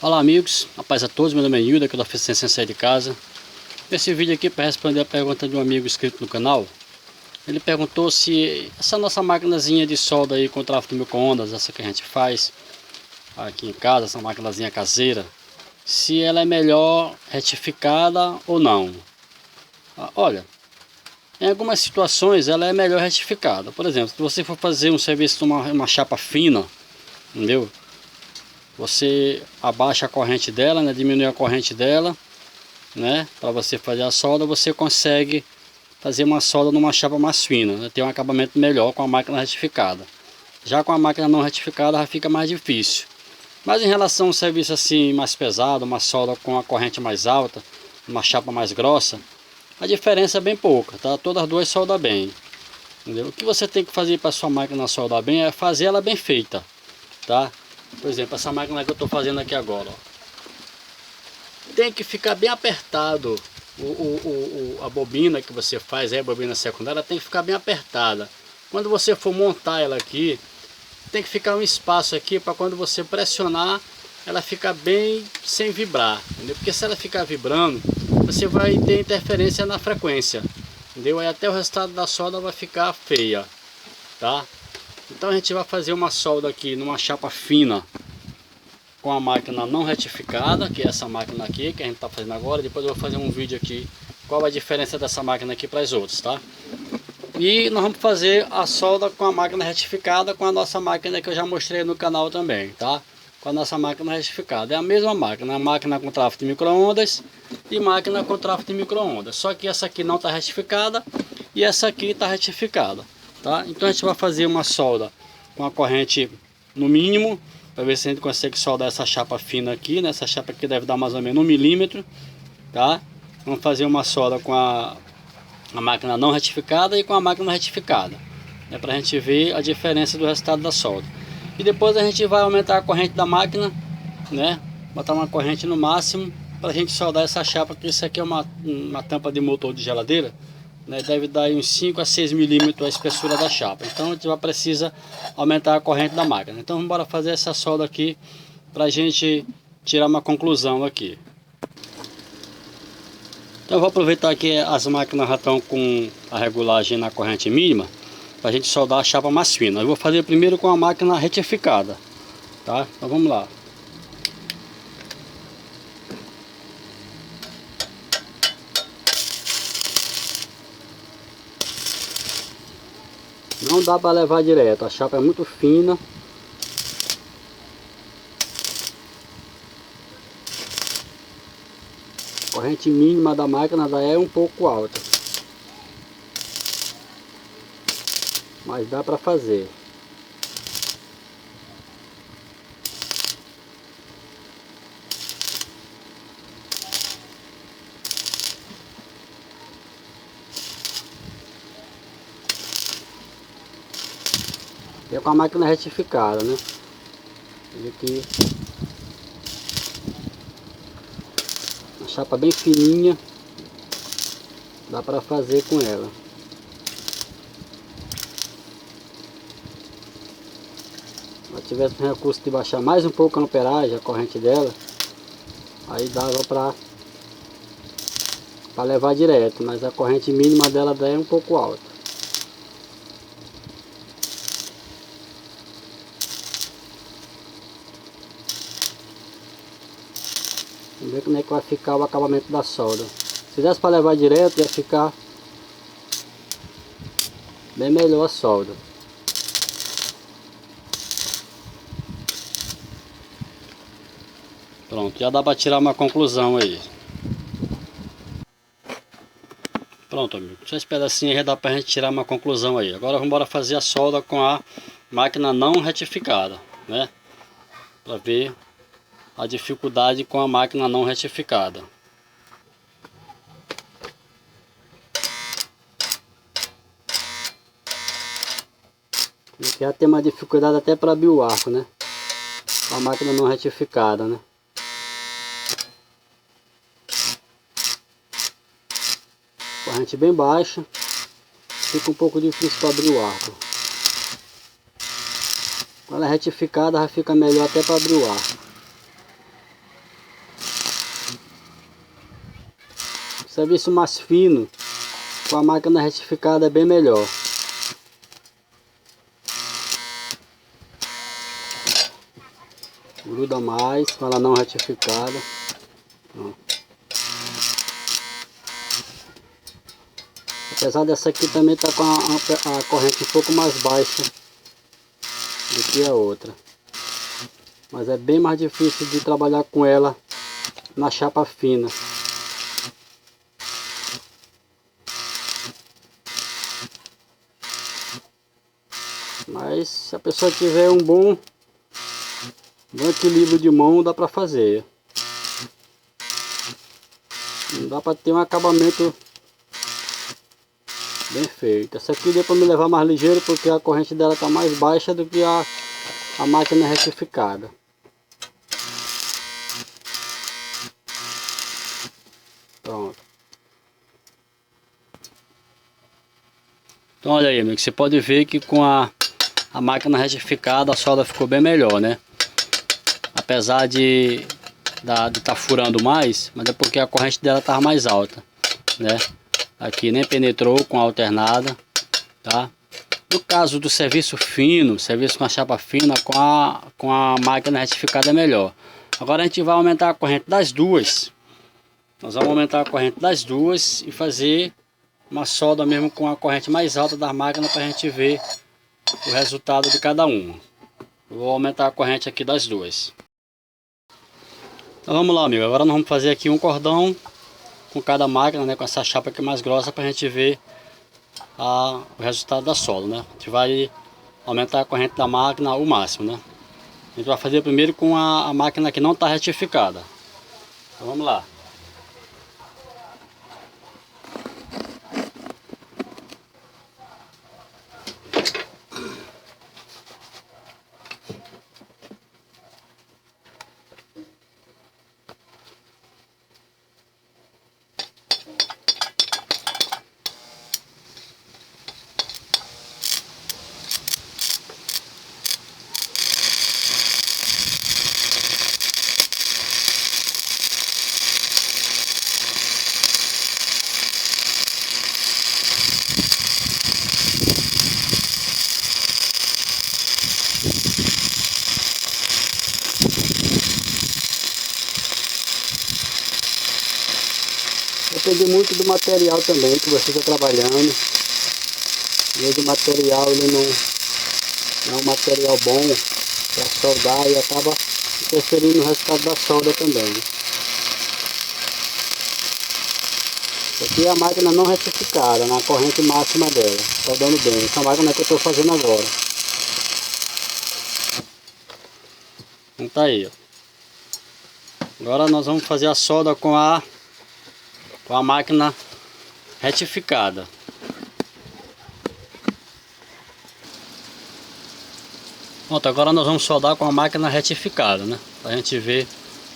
Olá amigos, a paz a todos, meu nome é Hilda, aqui da Oficina Sem Sair de Casa. Esse vídeo aqui para responder a pergunta de um amigo inscrito no canal. Ele perguntou se essa nossa maquinazinha de solda aí com tráfego de micro-ondas, essa que a gente faz aqui em casa, essa maquinazinha caseira, se ela é melhor retificada ou não. Olha, em algumas situações ela é melhor retificada. Por exemplo, se você for fazer um serviço de uma chapa fina, entendeu? Você abaixa a corrente dela, né? Diminui a corrente dela, né? Para você fazer a solda, você consegue fazer uma solda numa chapa mais fina, né? Tem um acabamento melhor com a máquina retificada. Já com a máquina não retificada já fica mais difícil. Mas em relação a um serviço assim mais pesado, uma solda com a corrente mais alta, uma chapa mais grossa, a diferença é bem pouca, tá? Todas as duas soldam bem, entendeu? O que você tem que fazer para sua máquina soldar bem é fazer ela bem feita, tá? Por exemplo, essa máquina que eu estou fazendo aqui agora, ó, tem que ficar bem apertado. A bobina que você faz, a bobina secundária, tem que ficar bem apertada. Quando você for montar ela aqui, tem que ficar um espaço aqui para quando você pressionar, ela ficar bem sem vibrar, entendeu? Porque se ela ficar vibrando, você vai ter interferência na frequência, entendeu? Aí até o resultado da solda vai ficar feia, tá? Então a gente vai fazer uma solda aqui numa chapa fina com a máquina não retificada, que é essa máquina aqui que a gente está fazendo agora. Depois eu vou fazer um vídeo aqui qual a diferença dessa máquina aqui para as outras, tá? E nós vamos fazer a solda com a máquina retificada, com a nossa máquina que eu já mostrei no canal também, tá? Com a nossa máquina retificada. É a mesma máquina, a máquina com tráfego de micro-ondas e máquina com tráfego de micro-ondas. Só que essa aqui não está retificada e essa aqui está retificada, tá? Então a gente vai fazer uma solda com a corrente no mínimo, para ver se a gente consegue soldar essa chapa fina aqui, né? Essa chapa aqui deve dar mais ou menos 1 milímetro, tá? Vamos fazer uma solda com a máquina não retificada e com a máquina retificada, né? Para a gente ver a diferença do resultado da solda. E depois a gente vai aumentar a corrente da máquina, né? Botar uma corrente no máximo para a gente soldar essa chapa, porque isso aqui é uma tampa de motor de geladeira, né? Deve dar uns 5 a 6 milímetros a espessura da chapa. Então a gente vai precisar aumentar a corrente da máquina. Então vamos embora fazer essa solda aqui para a gente tirar uma conclusão aqui. Então eu vou aproveitar que as máquinas já estão com a regulagem na corrente mínima para a gente soldar a chapa mais fina. Eu vou fazer primeiro com a máquina retificada, tá? Então vamos lá. Não dá para levar direto, a chapa é muito fina. A corrente mínima da máquina já é um pouco alta, mas dá para fazer. É com a máquina retificada, né? Aqui uma chapa bem fininha, dá para fazer com ela. Se eu tivesse o recurso de baixar mais um pouco a amperagem, a corrente dela, aí dava para levar direto, mas a corrente mínima dela é um pouco alta. Vamos ver como é que vai ficar o acabamento da solda. Se fizesse para levar direto, ia ficar bem melhor a solda. Pronto, já dá para tirar uma conclusão aí. Pronto, amigo. Só esse pedacinho aí já dá para a gente tirar uma conclusão aí. Agora vamos embora fazer a solda com a máquina não retificada, né? Para ver a dificuldade com a máquina não retificada. Já tem uma dificuldade até para abrir o arco, né? Com a máquina não retificada, né? Corrente bem baixa, fica um pouco difícil para abrir o arco. Quando é retificada já fica melhor até para abrir o arco. serviço mais fino com a máquina retificada é bem melhor. Gruda mais com ela não retificada. Apesar dessa aqui também tá com a corrente um pouco mais baixa do que a outra, mas é bem mais difícil de trabalhar com ela na chapa fina. Mas se a pessoa tiver um bom equilíbrio de mão, dá para fazer. Não dá para ter um acabamento bem feito. Essa aqui deu para me levar mais ligeiro porque a corrente dela está mais baixa do que a máquina retificada. Pronto. Então olha aí, amigo, você pode ver que com a máquina retificada a solda ficou bem melhor, né? Apesar de estar furando mais, mas é porque a corrente dela estava mais alta, né? Aqui nem penetrou com a alternada, tá? No caso do serviço fino, serviço com a chapa fina, com a máquina retificada é melhor. Agora a gente vai aumentar a corrente das duas. Nós vamos aumentar a corrente das duas e fazer uma solda mesmo com a corrente mais alta da máquina para a gente ver o resultado de cada uma. Vou aumentar a corrente aqui das duas. Então vamos lá, amigo. Agora nós vamos fazer aqui um cordão com cada máquina, né, com essa chapa aqui mais grossa para a gente ver o resultado da solda, né? A gente vai aumentar a corrente da máquina ao máximo, né? A gente vai fazer primeiro com a máquina que não está retificada. Então vamos lá. Depende muito do material também que você está trabalhando. Às vezes o material ele não é um material bom para soldar e acaba interferindo no resultado da solda também. Aqui é a máquina não retificada, na corrente máxima dela, soldando bem. Essa máquina que eu estou fazendo agora. Então tá aí, ó. Agora nós vamos fazer a solda com a máquina retificada. Pronto, agora nós vamos soldar com a máquina retificada, né? Pra gente ver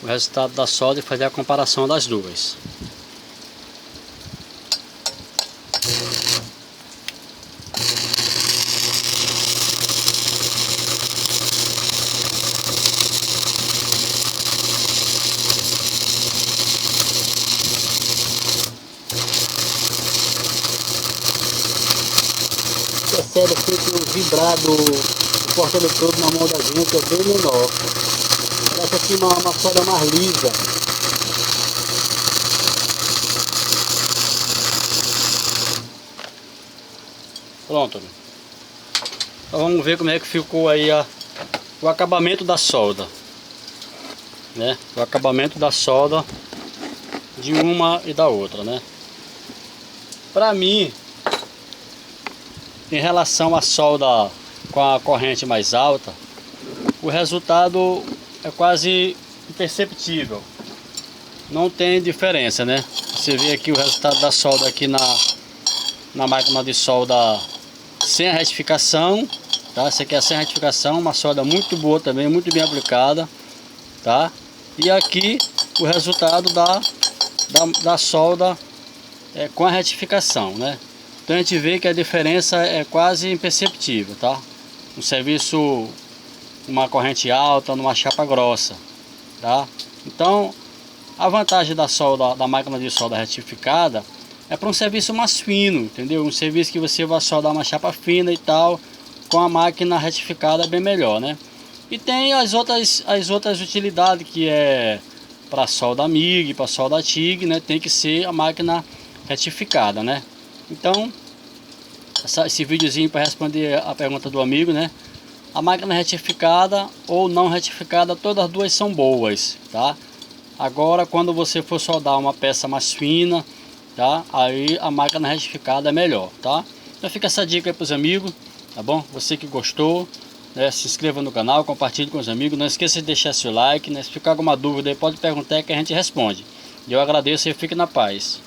o resultado da solda e fazer a comparação das duas. Percebe aqui que o vibrado do porta-eletrodo na mão da gente é bem menor. Parece aqui uma solda mais lisa. Pronto. Então vamos ver como é que ficou aí o acabamento da solda, né? O acabamento da solda de uma e da outra, né? Pra mim, em relação à solda com a corrente mais alta, o resultado é quase imperceptível. Não tem diferença, né? Você vê aqui o resultado da solda aqui na máquina de solda sem a retificação, tá? Essa aqui é sem retificação, uma solda muito boa também, muito bem aplicada, tá? E aqui o resultado da solda com a retificação, né? Então a gente vê que a diferença é quase imperceptível, tá? Um serviço, uma corrente alta, numa chapa grossa, tá? Então A vantagem da solda, da máquina de solda retificada, é para um serviço mais fino, entendeu? Um serviço que você vai soldar uma chapa fina e tal, com a máquina retificada é bem melhor, né? E tem as outras utilidades, que é para solda MIG, para solda TIG, né? Tem que ser a máquina retificada, né? Então, esse videozinho para responder a pergunta do amigo, né? A máquina retificada ou não retificada, todas as duas são boas, tá? Agora, quando você for soldar uma peça mais fina, tá? Aí a máquina retificada é melhor, tá? Então fica essa dica aí para os amigos, tá bom? Você que gostou, né? Se inscreva no canal, compartilhe com os amigos, não esqueça de deixar seu like, né? Se ficar alguma dúvida aí, pode perguntar que a gente responde. Eu agradeço e fique na paz.